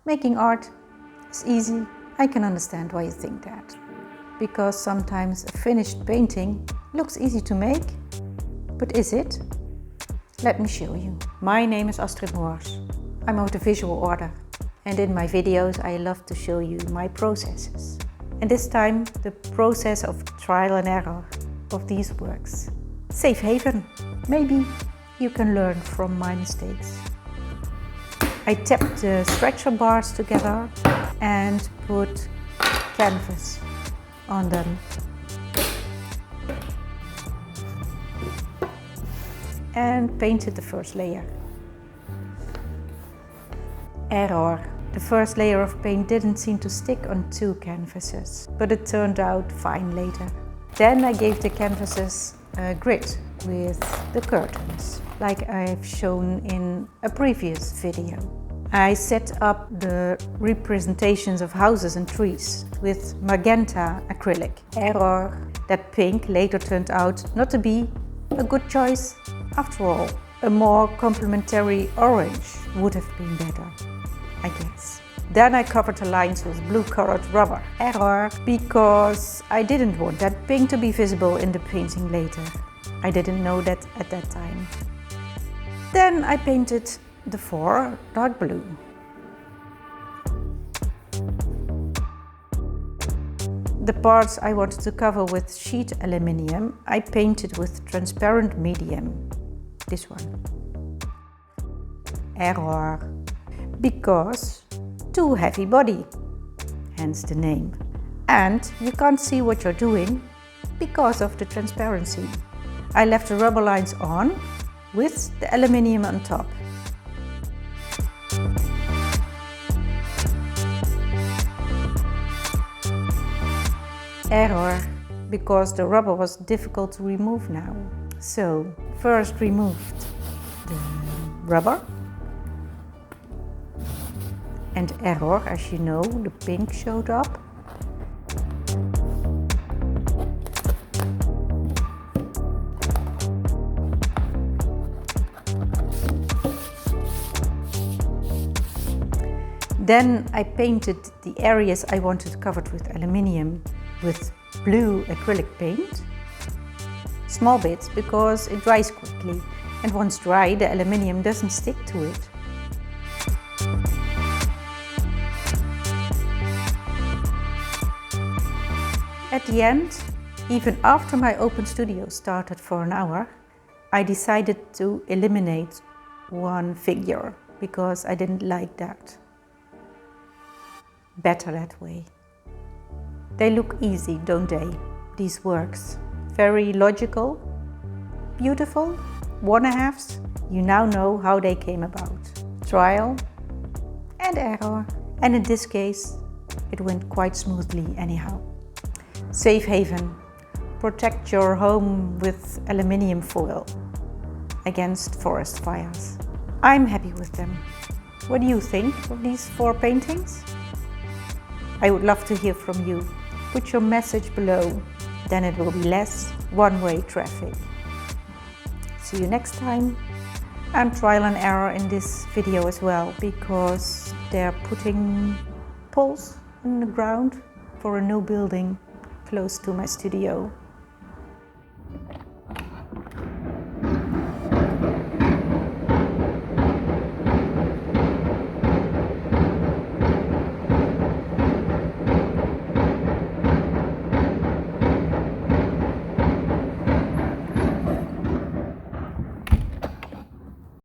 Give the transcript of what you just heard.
Making art is easy. I can understand why you think that. Because sometimes a finished painting looks easy to make, but is it? Let me show you. My name is Astrid Moors. I'm a visual artist, and in my videos I love to show you my processes. And this time the process of trial and error of these works. Safe haven. Maybe you can learn from my mistakes. I tapped the stretcher bars together and put canvas on them. And painted the first layer. Error. The first layer of paint didn't seem to stick on two canvases, but it turned out fine later. Then I gave the canvases a grid with the curtains, like I've shown in a previous video. I set up the representations of houses and trees with magenta acrylic. Error. That pink later turned out not to be a good choice after all. A more complementary orange would have been better, I guess. Then I covered the lines with blue-colored rubber. Error, because I didn't want that pink to be visible in the painting later. I didn't know that at that time. Then I painted the floor dark blue. The parts I wanted to cover with sheet aluminium, I painted with transparent medium. This one. Error. Because too heavy body, hence the name. And you can't see what you're doing because of the transparency. I left the rubber lines on with the aluminium on top. Error, because the rubber was difficult to remove now. So, first removed the rubber. And error, as you know, the pink showed up. Then I painted the areas I wanted covered with aluminium with blue acrylic paint. Small bits because it dries quickly, and once dry the aluminium doesn't stick to it. At the end, even after my open studio started for an hour, I decided to eliminate one figure because I didn't like that. Better that way. They look easy, don't they? These works. Very logical, beautiful, 1/2. You now know how they came about. Trial and error. And in this case, it went quite smoothly anyhow. Safe haven. Protect your home with aluminium foil against forest fires. I'm happy with them. What do you think of these 4 paintings? I would love to hear from you. Put your message below, then it will be less one-way traffic. See you next time. I'm trial and error in this video as well, because they're putting poles in the ground for a new building close to my studio.